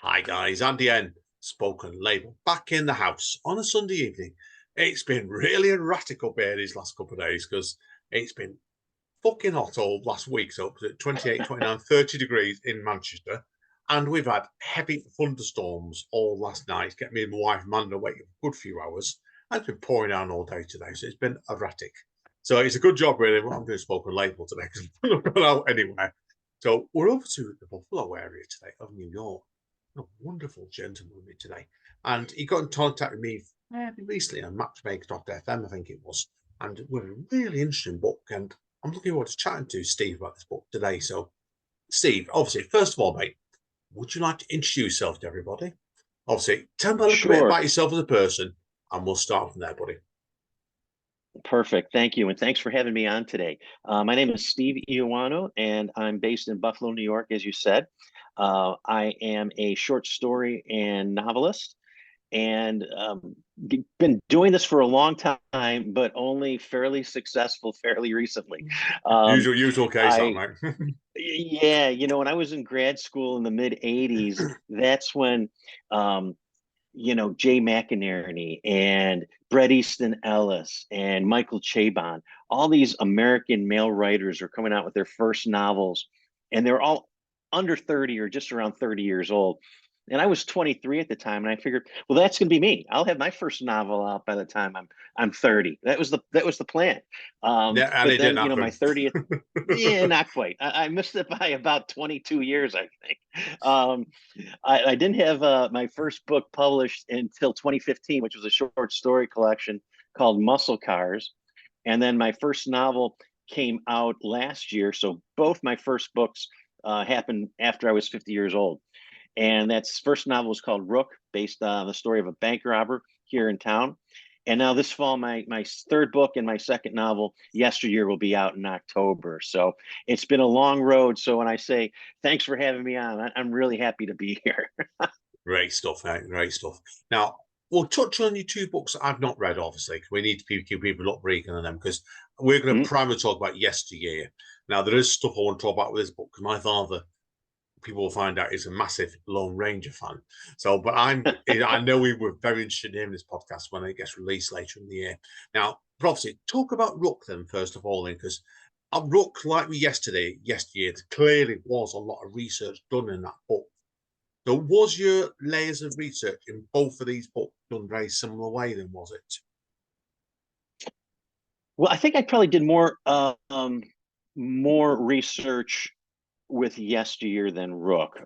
Hi guys, Andy N, spoken label, back in the house on a Sunday evening. It's been really erratic up here these last couple of days because it's been fucking hot all last week. So up at 28, 29, 30 degrees in Manchester. And we've had heavy thunderstorms all last night, getting me and my wife Amanda awake for a good few hours. And it's been pouring down all day today, so it's been erratic. So it's a good job, really. What I'm doing spoken label today because I'm not going out anywhere. So we're over to the Buffalo area today of New York. A wonderful gentleman with me today. And he got in contact with me recently on Matchmaker.fm, I think it was. And with a really interesting book. And I'm looking forward to chatting to Steve about this book today. So, Steve, obviously, first of all, mate, would you like to introduce yourself to everybody? Obviously, tell me a little bit Sure. about yourself as a person, and we'll start from there, buddy. Perfect. Thank you. And thanks for having me on today. My name is Steve Eoannou, and I'm based in Buffalo, New York, as you said. I am a short story and novelist, and been doing this for a long time, but only fairly successful fairly recently. Usual case, that, I mate. Yeah, when I was in grad school in the mid 80s, that's when Jay McInerney and Bret Easton Ellis and Michael Chabon, all these American male writers are coming out with their first novels, and they're all under 30 or just around 30 years old. And I was 23 at the time, and I figured, well, that's going to be me. I'll have my first novel out by the time I'm 30. That was the plan. Yeah, and But it didn't then, happen. my 30th, yeah, not quite. I missed it by about 22 years, I think. Um, I didn't have my first book published until 2015, which was a short story collection called Muscle Cars. And then my first novel came out last year. So both my first books happened after I was 50 years old. And that's first novel was called Rook, based on the story of a bank robber here in town. And now this fall, my third book and my second novel, Yesteryear, will be out in October. So it's been a long road. So when I say thanks for having me on, I'm really happy to be here. Great stuff, mate. Great stuff. Now, we'll touch on your two books that I've not read, obviously, because we need to keep people up breaking on them, because we're going to Mhm. primarily talk about Yesteryear. Now, there is stuff I want to talk about with this book, because my father, people will find out, is a massive Lone Ranger fan. So, but I know we were very interested in this podcast when it gets released later in the year. Now, obviously, talk about Rook then, first of all, because Rook, like we yesteryear, there clearly was a lot of research done in that book. So was your layers of research in both of these books done very similar way then, was it? Well, I think I probably did more research with Yesteryear than Rook.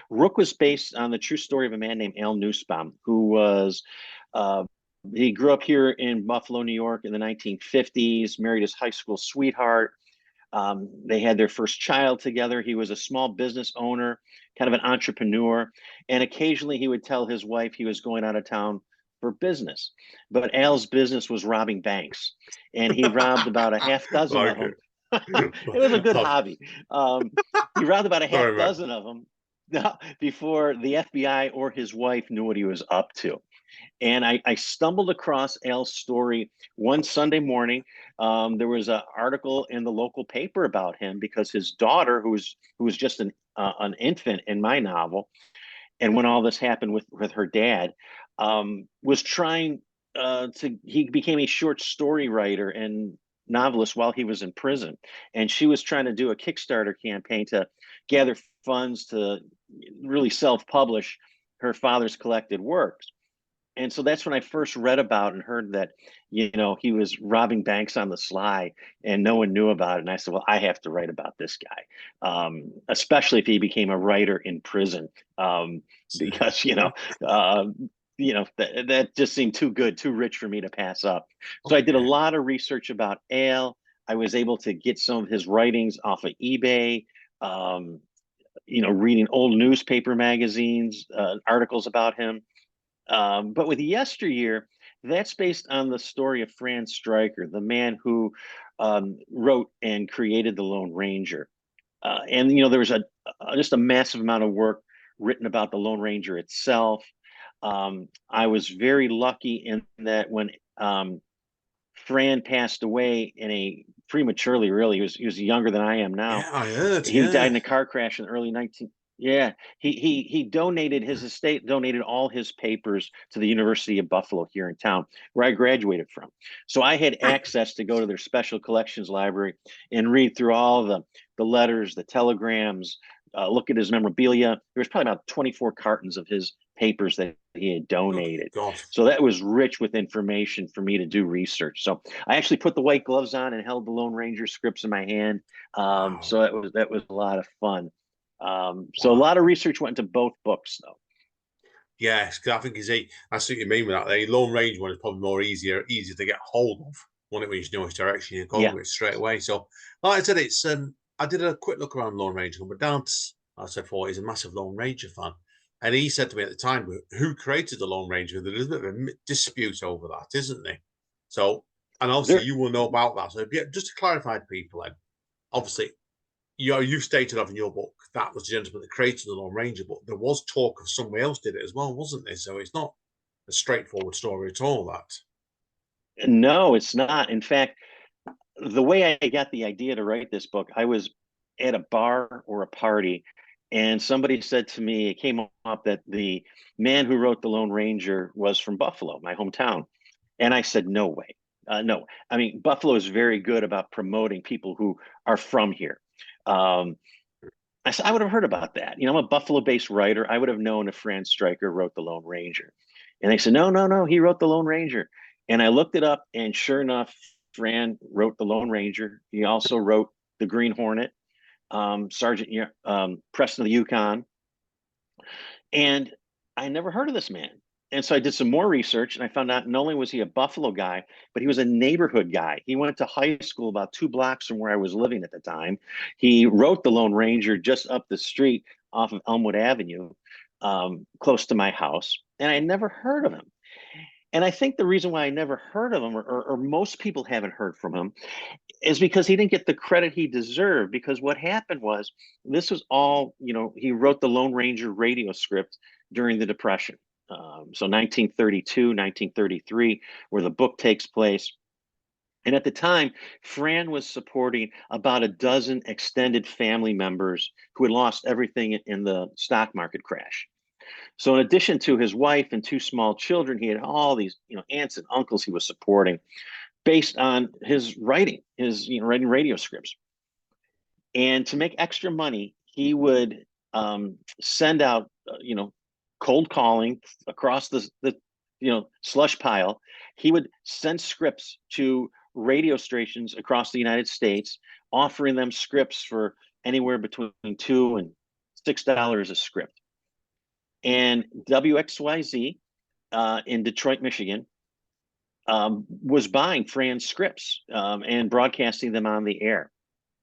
Rook was based on the true story of a man named Al Nussbaum, who was uh, he grew up here in Buffalo, New York in the 1950s, married his high school sweetheart. They had their first child together. He was a small business owner, kind of an entrepreneur, and occasionally he would tell his wife he was going out of town for business. But Al's business was robbing banks, and he robbed about a half dozen of Like them. it. It was a good Oh, hobby. He robbed about a half sorry, mate. dozen of them before the FBI or his wife knew what he was up to. And I stumbled across Al's story one Sunday morning. There was an article in the local paper about him because his daughter, who was just an infant in my novel, and when all this happened with her dad, was trying to. He became a short story writer and novelist while he was in prison, and she was trying to do a Kickstarter campaign to gather funds to really self-publish her father's collected works. And so that's when I first read about and heard that, he was robbing banks on the sly and no one knew about it. And I said, well, I have to write about this guy, especially if he became a writer in prison, because, that just seemed too good, too rich for me to pass up. So I did a Okay. lot of research about Al. I was able to get some of his writings off of eBay. Um, reading old newspaper magazines, articles about him, but with Yesteryear, that's based on the story of Franz Stryker, the man who wrote and created the Lone Ranger. And there was just a massive amount of work written about the Lone Ranger itself. I was very lucky in that when Fran passed away in a prematurely, really, he was younger than I am now. Yeah, I heard. He died Yeah. in a car crash in the early 19. Yeah, he donated his estate, donated all his papers to the University of Buffalo here in town, where I graduated from. So I had access to go to their special collections library and read through all the letters, the telegrams, look at his memorabilia. There was probably about 24 cartons of his papers that he had Good donated. God. So that was rich with information for me to do research. So I actually put the white gloves on and held the Lone Ranger scripts in my hand. Wow. So that was a lot of fun. So a Wow. lot of research went into both books, though. Yes, because I think I see what you mean with that. The Lone Range one is probably more easier to get hold of when it when you know which direction you're going Yeah, with straight away. So, like I said, it's I did a quick look around Lone Ranger, but Dance, I said, for he's a massive Lone Ranger fan, and he said to me at the time, "Who created the Lone Ranger?" There is a bit of a dispute over that, isn't there? So, and obviously there. you will know about that. So, yeah, just to clarify to people, then, obviously you stated of in your book that was the gentleman that created the Lone Ranger, but there was talk of somebody else did it as well, wasn't there? So it's not a straightforward story at all. That No, it's not. In fact, the way I got the idea to write this book, I was at a bar or a party, and somebody said to me, it came up that the man who wrote The Lone Ranger was from Buffalo, my hometown. And I said, no way. No, I mean, Buffalo is very good about promoting people who are from here. Um, I said, I would have heard about that. I'm a Buffalo-based writer. I would have known if Fran Stryker wrote The Lone Ranger. And they said, no, no, no, he wrote The Lone Ranger. And I looked it up, and sure enough, Fran wrote The Lone Ranger. He also wrote The Green Hornet, Sergeant Preston of the Yukon. And I never heard of this man. And so I did some more research, and I found out not only was he a Buffalo guy, but he was a neighborhood guy. He went to high school about 2 blocks from where I was living at the time. He wrote The Lone Ranger just up the street off of Elmwood Avenue, close to my house. And I never heard of him. And I think the reason why I never heard of him, or most people haven't heard from him, is because he didn't get the credit he deserved. Because what happened was, this was all, he wrote the Lone Ranger radio script during the Depression. So 1932, 1933, where the book takes place. And at the time, Fran was supporting about a dozen extended family members who had lost everything in the stock market crash. So in addition to his wife and 2 small children, he had all these, aunts and uncles he was supporting based on his writing, writing radio scripts. And to make extra money, he would send out, cold calling across the slush pile. He would send scripts to radio stations across the United States, offering them scripts for anywhere between $2 and $6 a script. And WXYZ in Detroit, Michigan, was buying Fran's scripts and broadcasting them on the air.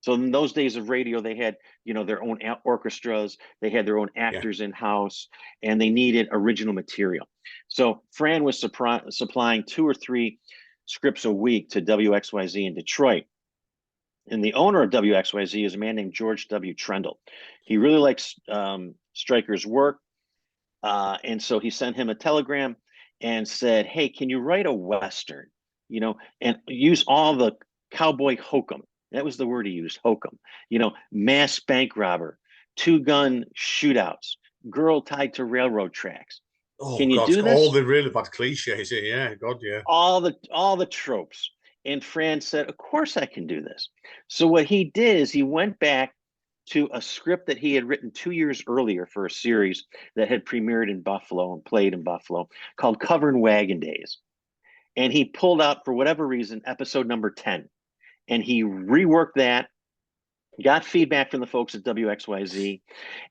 So in those days of radio, they had, their own orchestras, they had their own yeah, actors in house, and they needed original material. So Fran was supplying 2 or 3 scripts a week to WXYZ in Detroit. And the owner of WXYZ is a man named George W. Trendle. He really likes Stryker's work. And so he sent him a telegram and said, hey, can you write a Western, and use all the cowboy hokum? That was the word he used, hokum, mass bank robber, 2-gun shootouts, girl tied to railroad tracks. oh Can you God, do all this? the really bad cliches here. Yeah, God, yeah, All the tropes. And Fran said, of course I can do this. So what he did is he went back to a script that he had written 2 years earlier for a series that had premiered in Buffalo and played in Buffalo, called Cover and Wagon Days. And he pulled out, for whatever reason, episode number 10. And he reworked that, got feedback from the folks at WXYZ,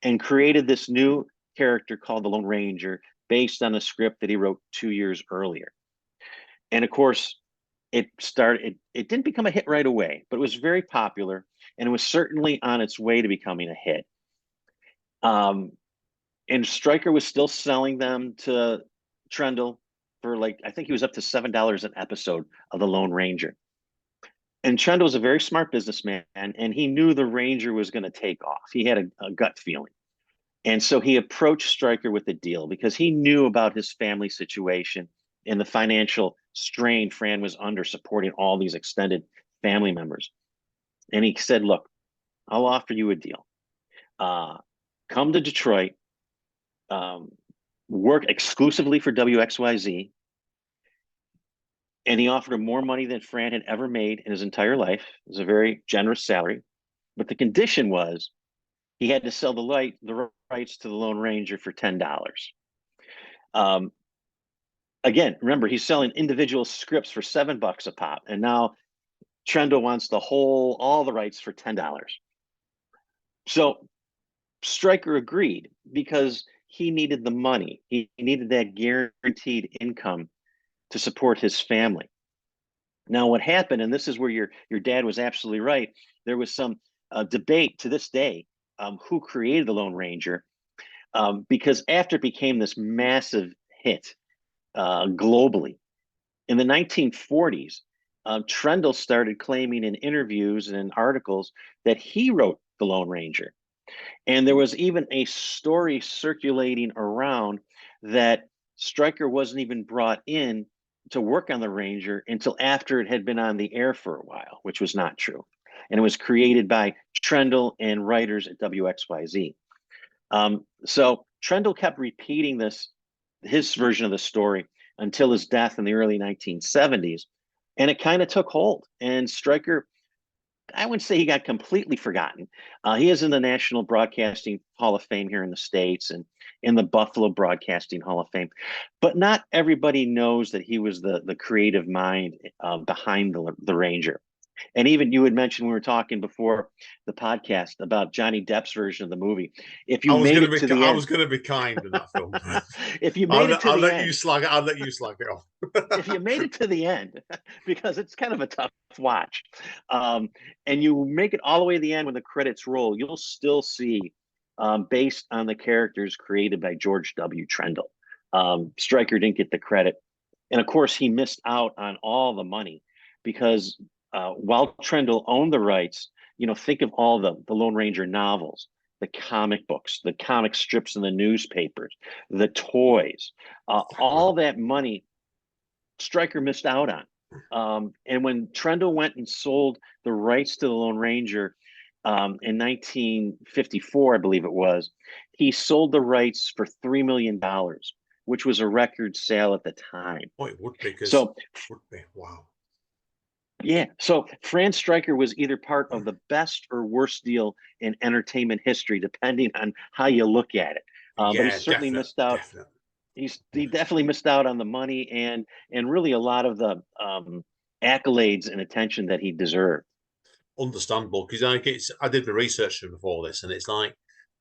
and created this new character called the Lone Ranger based on a script that he wrote 2 years earlier. And of course, it didn't become a hit right away, but it was very popular, and it was certainly on its way to becoming a hit. And Stryker was still selling them to Trendle for, like, I think he was up to $7 an episode of the Lone Ranger. And Trendle was a very smart businessman, and he knew the Ranger was going to take off. He had a gut feeling. And so he approached Stryker with a deal because he knew about his family situation and the financial strain Fran was under supporting all these extended family members. And he said, look, I'll offer you a deal. come to Detroit, work exclusively for WXYZ, and he offered him more money than Fran had ever made in his entire life. It was a very generous salary, but the condition was he had to sell the rights to the Lone Ranger for $10. Again, remember, he's selling individual scripts for $7 a pop, and now Trendle wants all the rights for $10. So Stryker agreed because he needed the money. He needed that guaranteed income to support his family. Now, what happened, and this is where your dad was absolutely right, there was some debate to this day who created the Lone Ranger, because after it became this massive hit globally, in the 1940s, Trendle started claiming in interviews and in articles that he wrote the Lone Ranger. And there was even a story circulating around that Stryker wasn't even brought in to work on the Ranger until after it had been on the air for a while, which was not true. And it was created by Trendle and writers at WXYZ. So Trendle kept repeating his version of the story until his death in the early 1970s. And it kind of took hold. And Stryker, I wouldn't say he got completely forgotten. He is in the National Broadcasting Hall of Fame here in the States and in the Buffalo Broadcasting Hall of Fame. But not everybody knows that he was the creative mind behind the Ranger. And even you had mentioned, we were talking before the podcast about Johnny Depp's version of the movie. If you made it to the end, I was going to be kind in that film. If you made it to the end, I'll let you slag it off. If you made it to the end, because it's kind of a tough watch, and you make it all the way to the end when the credits roll, you'll still see, based on the characters created by George W. Trendle. Stryker didn't get the credit, and of course he missed out on all the money because while Trendle owned the rights, think of all the Lone Ranger novels, the comic books, the comic strips in the newspapers, the toys, all that money Stryker missed out on. And when Trendle went and sold the rights to the Lone Ranger in 1954, I believe it was, he sold the rights for $3 million, which was a record sale at the time. Oh, it would be. Wow. Yeah, so Fran Stryker was either part of the best or worst deal in entertainment history, depending on how you look at it. But he certainly missed out. He definitely missed out on the money and really a lot of the accolades and attention that he deserved. Understandable, because I did the research before this, and it's like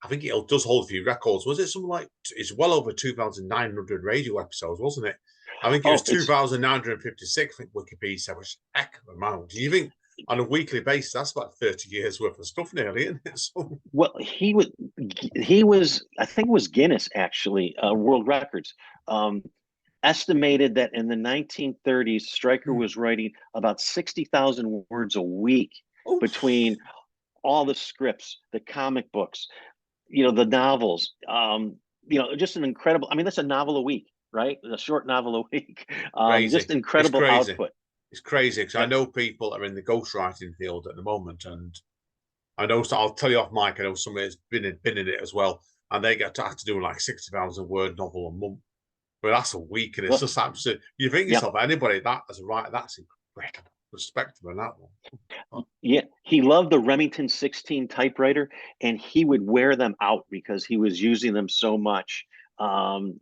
I think it does hold a few records. Was it something like it's well over 2,900 radio episodes, wasn't it? I think it was 2,956. I think Wikipedia said, which is a heck of an amount. Do you think on a weekly basis that's about 30 years worth of stuff nearly, isn't it? So... Well, he was I think it was Guinness actually, World Records. Estimated that in the 1930s, Stryker was writing about 60,000 words a week between all the scripts, the comic books, the novels, just an incredible, I mean, that's a novel a week, right? A short novel a week. Just incredible output. It's crazy because I know people that are in the ghostwriting field at the moment, and I know, so I'll tell you off mic, I know somebody that's been in it as well, and they get to have to do like 60,000 word novel a month. But that's a week, and it's just absolute. You think yourself, anybody that as a writer, that's incredible. Respect on that one. Yeah, he loved the Remington 16 typewriter, and he would wear them out because he was using them so much.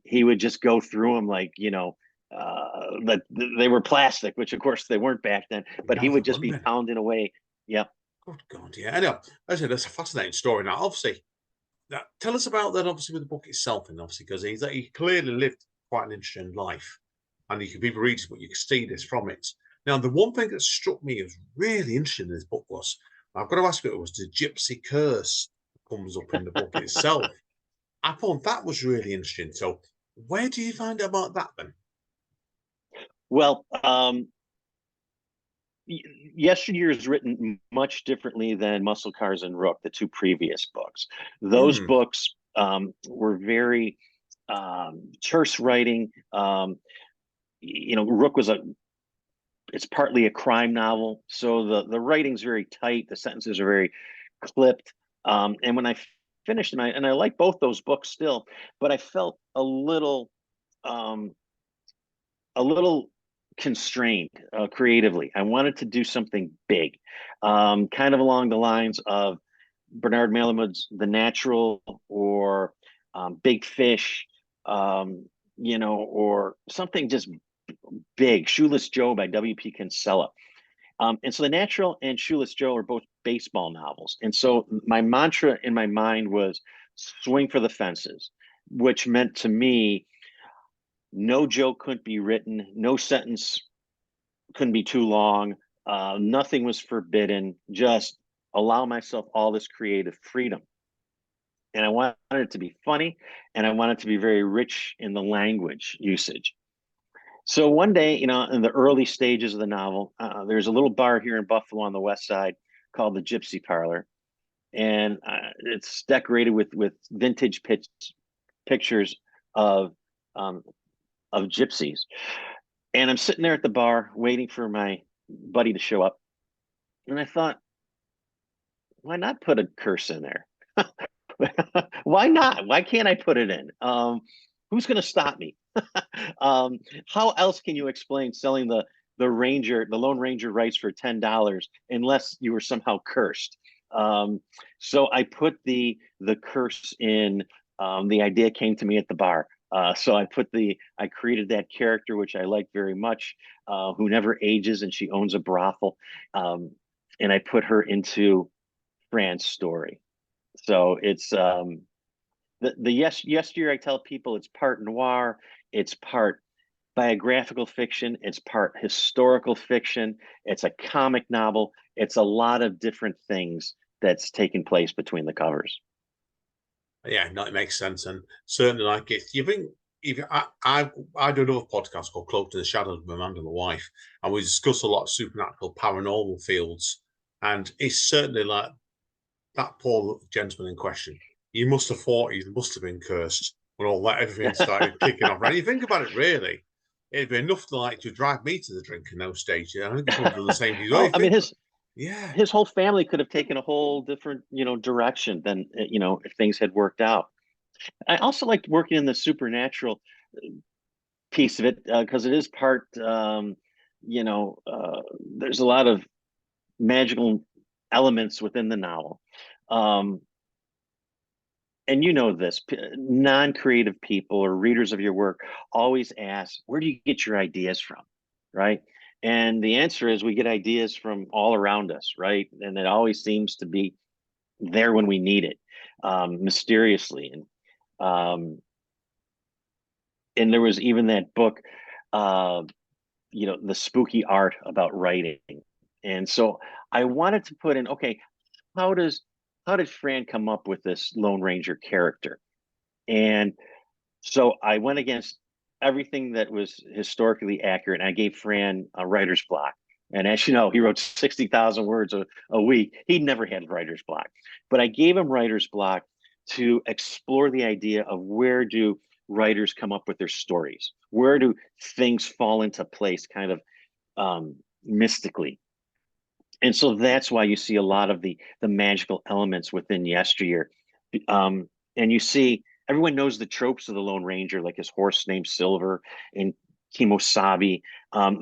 He would just go through them like that they were plastic, which of course they weren't back then. But he would just be pounding away. Yeah. Good God, yeah. Anyway, that's a fascinating story. Now, obviously, tell us about that. Obviously, with the book itself, and obviously because he clearly lived quite an interesting life, and you can people read what you can see this from it. Now, the one thing that struck me as really interesting in this book was, I've got to ask you, it was the gypsy curse that comes up in the book itself. I thought that was really interesting. So, where do you find out about that then? Well, Yesteryear is written much differently than Muscle Cars and Rook, the two previous books. Those books were very terse writing. Rook it's partly a crime novel, so the writing's very tight. The sentences are very clipped. And when I finished them, and I like both those books still, but I felt um, a little constrained creatively. I wanted to do something big, kind of along the lines of Bernard Malamud's The Natural, or Big Fish, or something just big. Shoeless Joe by W.P. Kinsella. And so The Natural and Shoeless Joe are both baseball novels. And so my mantra in my mind was swing for the fences, which meant to me no joke couldn't be written, no sentence couldn't be too long, nothing was forbidden, just allow myself all this creative freedom. And I wanted it to be funny, and I wanted it to be very rich in the language usage. So one day, in the early stages of the novel, there's a little bar here in Buffalo on the west side called the Gypsy Parlor, and it's decorated with vintage pictures of um, of gypsies. And I'm sitting there at the bar waiting for my buddy to show up, and I thought, why not put a curse in there? Why not? Why can't I put it in? Who's going to stop me? How else can you explain selling the Lone Ranger rights for $10 unless you were somehow cursed? So I put the curse in. The idea came to me at the bar. So I created that character, which I like very much, who never ages, and she owns a brothel. And I put her into Fran's story. So it's Yesteryear. I tell people it's part noir, it's part biographical fiction, it's part historical fiction, it's a comic novel, it's a lot of different things that's taking place between the covers. Yeah, no, it makes sense, and certainly like it. You think if I do another podcast called Cloaked in the Shadows with Amanda, my wife, and we discuss a lot of supernatural, paranormal fields, and it's certainly like that poor gentleman in question. He must have thought he must have been cursed when all that everything started kicking off. And you think about it, really, it'd be enough to drive me to the drink in those stages. I think he probably done the same. Oh, I mean, Yeah, his whole family could have taken a whole different, direction than, if things had worked out. I also liked working in the supernatural piece of it, because it is part, there's a lot of magical elements within the novel. Um, and this, non-creative people or readers of your work always ask, where do you get your ideas from? Right. And the answer is we get ideas from all around us, right? And it always seems to be there when we need it, mysteriously. And there was even that book, uh, The Spooky Art About Writing. And so I wanted to put in, okay, how did Fran come up with this Lone Ranger character? And so I went against everything that was historically accurate, and I gave Fran a writer's block. And as you know, he wrote 60,000 words a week. He never had writer's block, but I gave him writer's block to explore the idea of where do writers come up with their stories? Where do things fall into place kind of mystically? And so that's why you see a lot of the magical elements within Yesteryear. And you see everyone knows the tropes of the Lone Ranger, like his horse named Silver and Kimosabi.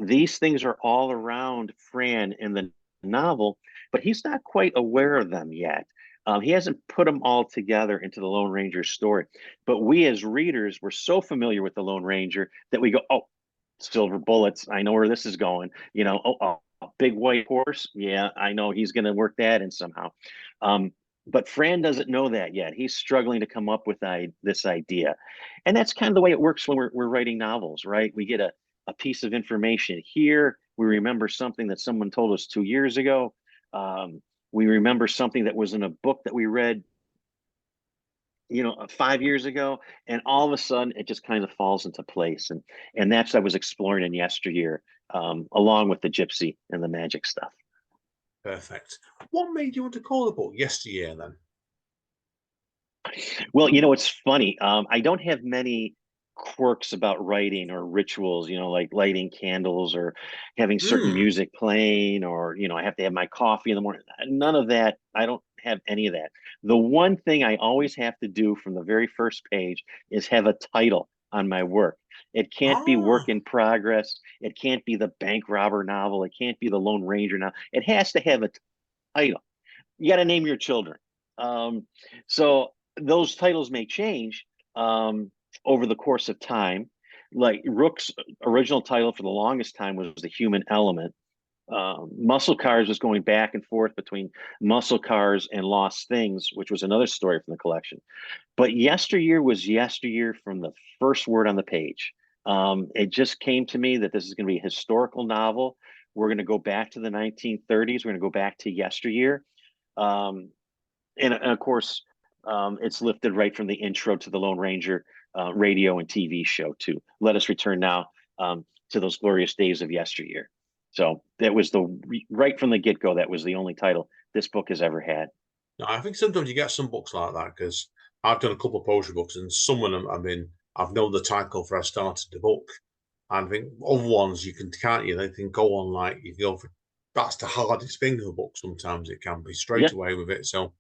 These things are all around Fran in the novel, but he's not quite aware of them yet. He hasn't put them all together into the Lone Ranger story. But we as readers, we're so familiar with the Lone Ranger that we go, oh, silver bullets. I know where this is going. Oh, a big white horse. Yeah, I know he's going to work that in somehow. But Fran doesn't know that yet. He's struggling to come up with this idea. And that's kind of the way it works when we're writing novels, right? We get a piece of information here. We remember something that someone told us 2 years ago. We remember something that was in a book that we read 5 years ago, and all of a sudden it just kind of falls into place. And that's what I was exploring in Yesteryear, along with the gypsy and the magic stuff. perfect. What made you want to call the book Yesteryear then? Well, it's funny. I don't have many quirks about writing or rituals, like lighting candles or having certain music playing, or I have to have my coffee in the morning. None of that. I don't have any of that. The one thing I always have to do from the very first page is have a title on my work. It can't be work in progress. It can't be the bank robber novel. It can't be the Lone Ranger novel. It has to have a title. You got to name your children. So those titles may change over the course of time. Like Rook's original title for the longest time was The Human Element. Muscle Cars was going back and forth between Muscle Cars and Lost Things, which was another story from the collection. But Yesteryear was Yesteryear from the first word on the page. It just came to me that this is going to be a historical novel. We're going to go back to the 1930s. We're going to go back to Yesteryear. And of course, it's lifted right from the intro to the Lone Ranger radio and TV show too. Let us return now to those glorious days of yesteryear. So that was right from the get-go, that was the only title this book has ever had. No, I think sometimes you get some books like that, because I've done a couple of poetry books, and some of them, I mean, I've known the title for I started the book. And I think other ones you can't you? They can go on like you go for, that's the hardest thing of a book. Sometimes it can be straight away with it. So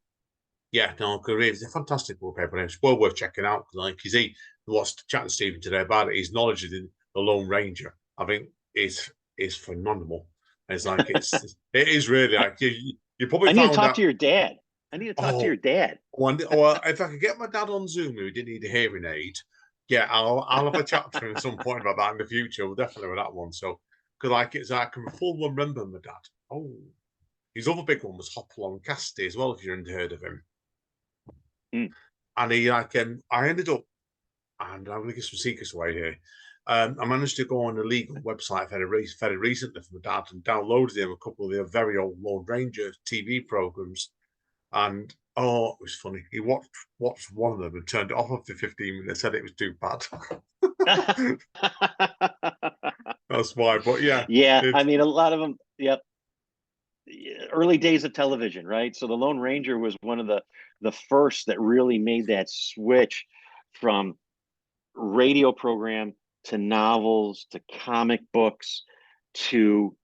yeah, no, it's a fantastic book, paper. It's well worth checking out. Like, he was chatting to Stephen today about it. His knowledge of the Lone Ranger, I think, is phenomenal. It's like it is really like you probably. I need to talk to your dad. I need to talk to your dad. Or if I could get my dad on Zoom, who didn't need a hearing aid, yeah, I'll have a chat to him at some point about that in the future. We'll definitely with that one. So, because like it's I can fully remember my dad. Oh, his other big one was Hopalong Cassidy as well. If you hadn't heard of him. And he I ended up, and I'm going to give some secrets away here. I managed to go on a legal website very recently for my dad and downloaded him a couple of their very old Lone Ranger TV programs. And it was funny. He watched one of them and turned it off after 15 minutes. Said it was too bad. That's why. But yeah, I mean, a lot of them. Yep. Early days of television, right? So the Lone Ranger was one of the first that really made that switch from radio program to novels to comic books to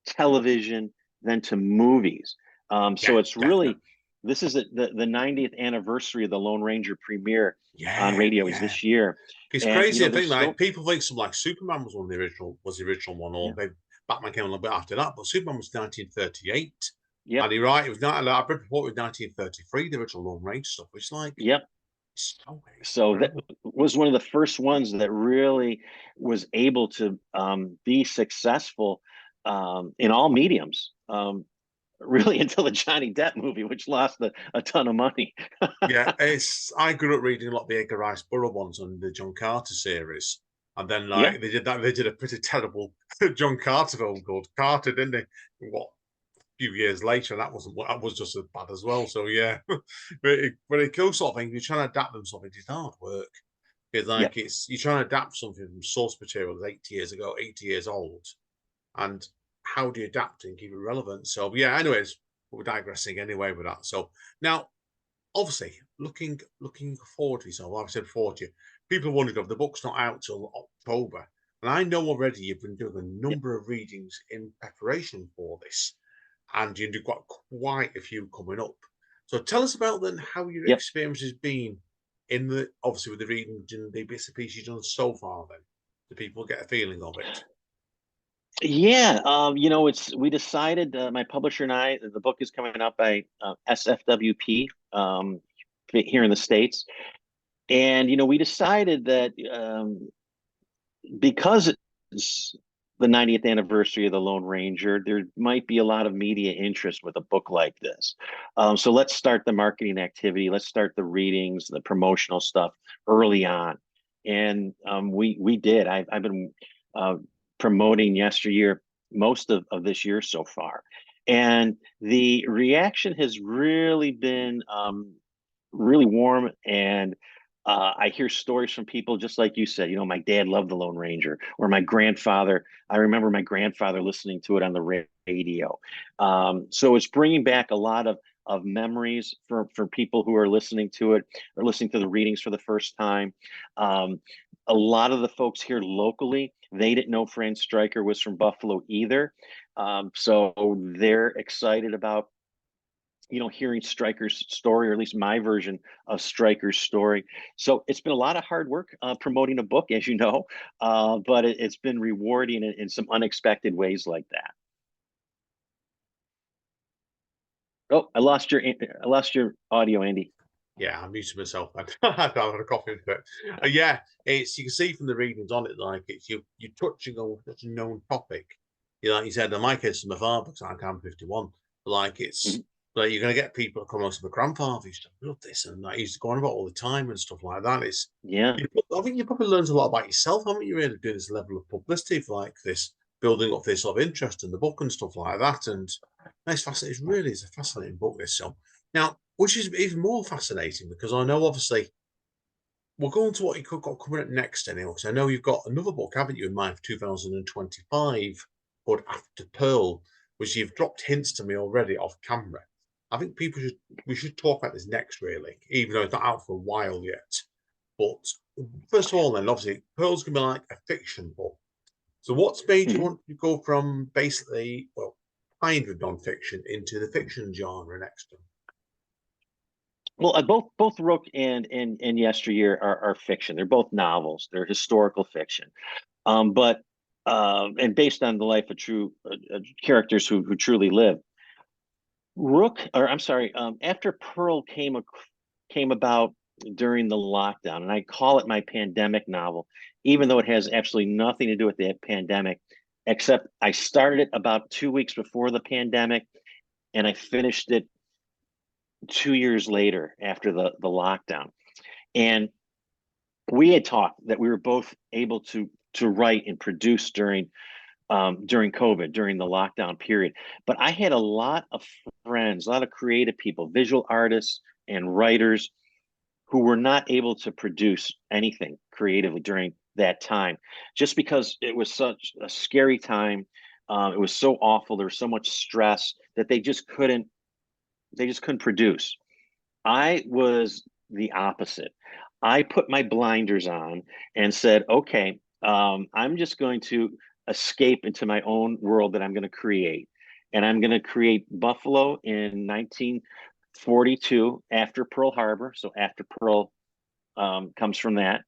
television, then to movies. So it's really, this is the 90th anniversary of the Lone Ranger premiere on radio is this year. It's crazy. I think like people think something like Superman was the original one, or maybe Batman came a little bit after that, but Superman was 1938. Yeah, and you're right. It was not. I read report with 1933, the original Lone Ranger stuff. It's like, so that was one of the first ones that really was able to be successful in all mediums. Really until the Johnny Depp movie, which lost a ton of money. Yeah, I grew up reading a lot of the Edgar Rice Burroughs ones on the John Carter series, and then they did a pretty terrible John Carter film called Carter, didn't they? What, a few years later, that was just as bad as well. So yeah, but it goes sort of thing. You're trying to adapt them something. It's hard work. It's like you're trying to adapt something from source material that's 80 years ago, 80 years old, and how do you adapt and keep it relevant? So yeah, anyways, we're digressing anyway with that. So now, obviously, looking forward to yourself, like I said before to you, people are wondering if the book's not out till October. And I know already you've been doing a number of readings in preparation for this, and you've got quite a few coming up. So tell us about then how your experience has been in obviously with the readings and the bits and pieces you've done so far then. Do people get a feeling of it? Yeah, we decided, my publisher and I, the book is coming out by SFWP here in the States. And, we decided that because it's the 90th anniversary of the Lone Ranger, there might be a lot of media interest with a book like this. So let's start the marketing activity. Let's start the readings, the promotional stuff early on. And we did. I've been promoting Yesteryear most of this year so far, and the reaction has really been really warm. And I hear stories from people just like you said. My dad loved the Lone Ranger, or my grandfather. I remember my grandfather listening to it on the radio. So it's bringing back a lot of memories for people who are listening to it or listening to the readings for the first time. A lot of the folks here locally, they didn't know Fran Stryker was from Buffalo either. So they're excited about hearing Stryker's story, or at least my version of Stryker's story. So it's been a lot of hard work promoting a book, as you know, but it's been rewarding in some unexpected ways like that. Oh, I lost your audio, Andy. Yeah, I'm used to myself. I had a coffee in it. Yeah, it's, you can see from the readings on it, like it's you're touching on such a known topic. Like you said, in my case, my father, because I'm 51. Like it's like you're gonna get people that come on to my grandfather used to love this, and I used to go on about all the time and stuff like that. It's I think you probably learned a lot about yourself, haven't you? Really doing this level of publicity for like this, building up this sort of interest in the book and stuff like that. And it's fascinating. It really is a fascinating book. This so now, which is even more fascinating because I know obviously we'll go on to what you got coming up next anyway. Because I know you've got another book, haven't you, in mind for 2025 called After Pearl, which you've dropped hints to me already off camera. I think we should talk about this next, really, even though it's not out for a while yet. But first of all, then obviously Pearl's gonna be like a fiction book. So what's made you want to go from basically, well, kind of non-fiction into the fiction genre next time? Well, both Rook and Yesteryear are fiction. They're both novels. They're historical fiction, but and based on the life of true characters who truly live. Rook, or I'm sorry, After Pearl came about during the lockdown, and I call it my pandemic novel, even though it has absolutely nothing to do with the pandemic, except I started it about 2 weeks before the pandemic, and I finished it 2 years later after the lockdown. And we had talked that we were both able to write and produce during COVID, during the lockdown period. But I had a lot of friends, a lot of creative people, visual artists and writers who were not able to produce anything creatively during that time, just because it was such a scary time. It was so awful. There was so much stress that they just couldn't produce. I was the opposite. I put my blinders on and said, okay, I'm just going to escape into my own world that I'm going to create. And I'm going to create Buffalo in 1942 after Pearl Harbor. So After Pearl comes from that.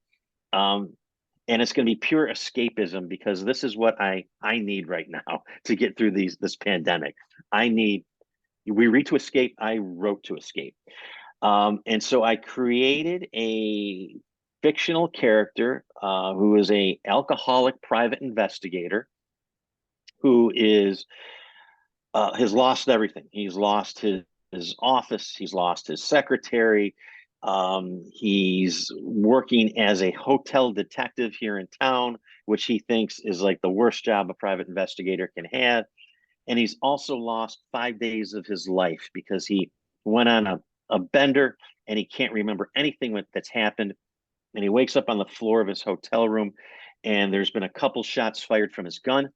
And it's going to be pure escapism because this is what I need right now to get through this pandemic. We read to escape. I wrote to escape. And so I created a fictional character who is a alcoholic private investigator who has lost everything. He's lost his office. He's lost his secretary. He's working as a hotel detective here in town, which he thinks is like the worst job a private investigator can have. And he's also lost 5 days of his life because he went on a bender and he can't remember anything that's happened. And he wakes up on the floor of his hotel room and there's been a couple shots fired from his gun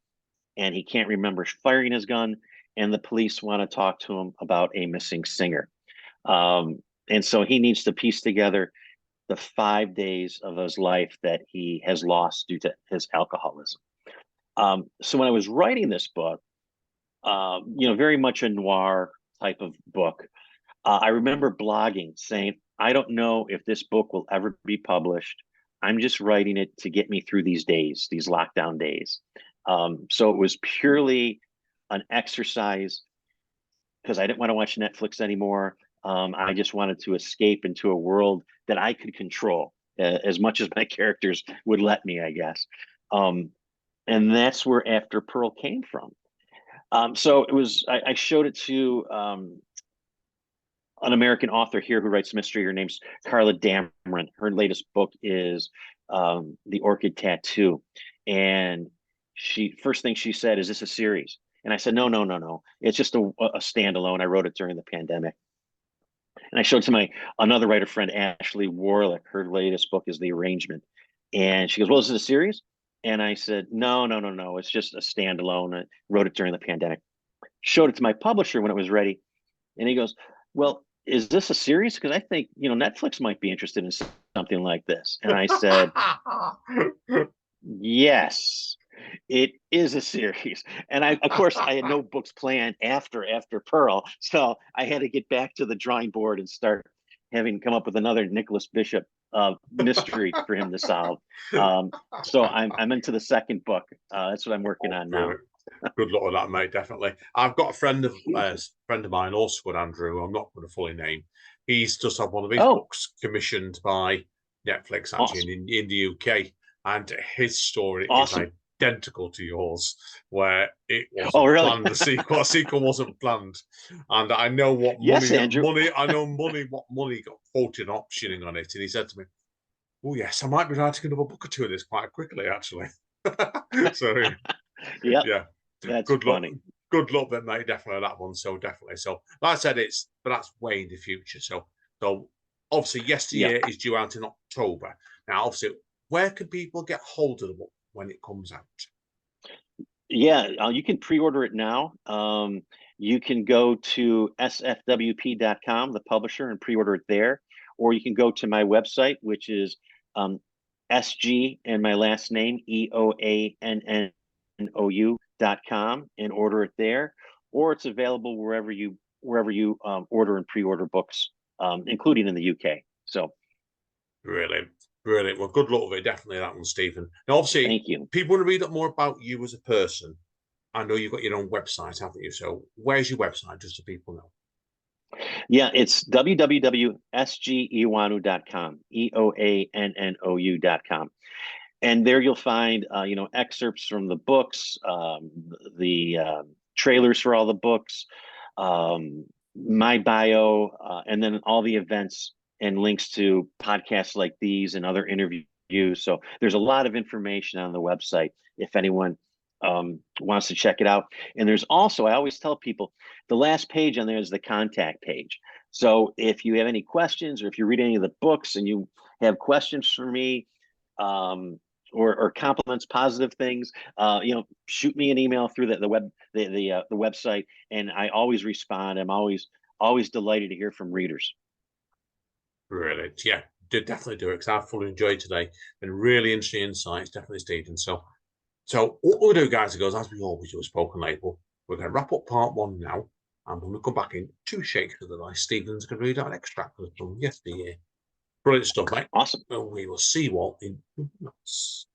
and he can't remember firing his gun. And the police want to talk to him about a missing singer. And so he needs to piece together the 5 days of his life that he has lost due to his alcoholism. So when I was writing this book, very much a noir type of book, I remember blogging saying, I don't know if this book will ever be published. I'm just writing it to get me through these days, these lockdown days. So it was purely an exercise because I didn't want to watch Netflix anymore. I just wanted to escape into a world that I could control as much as my characters would let me, I guess. And that's where After Pearl came from. So it was, I showed it to an American author here who writes mystery. Her name's Carla Dameron. Her latest book is The Orchid Tattoo. And first thing she said, is this a series? And I said, no. It's just a standalone. I wrote it during the pandemic. And I showed it to another writer friend, Ashley Warlick. Her latest book is The Arrangement. And she goes, well, is it a series? And I said, no. It's just a standalone. I wrote it during the pandemic. Showed it to my publisher when it was ready. And he goes, well, is this a series? Because I think, Netflix might be interested in something like this. And I said, yes. It is a series, and of course, I had no books planned after Pearl, so I had to get back to the drawing board and start having come up with another Nicholas Bishop mystery for him to solve. So I'm into the second book. That's what I'm working on now. Good luck with that, mate. Definitely. I've got a friend of mine, also called Andrew. I'm not going to fully name. He's just had one of his books commissioned by Netflix, actually, in the UK, and his story is identical to yours, where it wasn't planned. The sequel wasn't planned, and I know what what money got quoted optioning on it, and he said to me, "Oh yes, I might be writing another book or two of this quite quickly, actually." So yeah. That's good funny. Luck. Good luck, then, mate. Definitely that one. So definitely. So, like I said, but that's way in the future. So obviously, Yesteryear is due out in October. Now, obviously, where can people get hold of the book when it comes out? Yeah, you can pre-order it now. You can go to SFWP.com, the publisher, and pre-order it there, or you can go to my website, which is SG and my last name EoAnnnou.com, and order it there, or it's available wherever you order and pre-order books, including in the UK. So brilliant. Well, good luck with it. Definitely that one, Stephen. Now, obviously, thank you. People want to read up more about you as a person. I know you've got your own website, haven't you? So where's your website, just so people know? Yeah, it's www.sgeoannou.com, EoAnnnou.com. And there you'll find, excerpts from the books, the trailers for all the books, my bio, and then all the events and links to podcasts like these and other interviews. So there's a lot of information on the website if anyone wants to check it out. And there's also, I always tell people, the last page on there is the contact page. So if you have any questions, or if you read any of the books and you have questions for me, or compliments, positive things, shoot me an email through the website, and I always respond. I'm always delighted to hear from readers. Brilliant. Yeah, definitely do it, because I fully enjoyed today. Been really interesting insights, definitely, Stephen. So what we'll do, guys, as we always do, spoken label, we're going to wrap up part one now, and when we come back in 2 shakes of the dice, Stephen's going to read out an extract from Yesteryear. Brilliant stuff, mate. Awesome. And we will see you all in 2 months.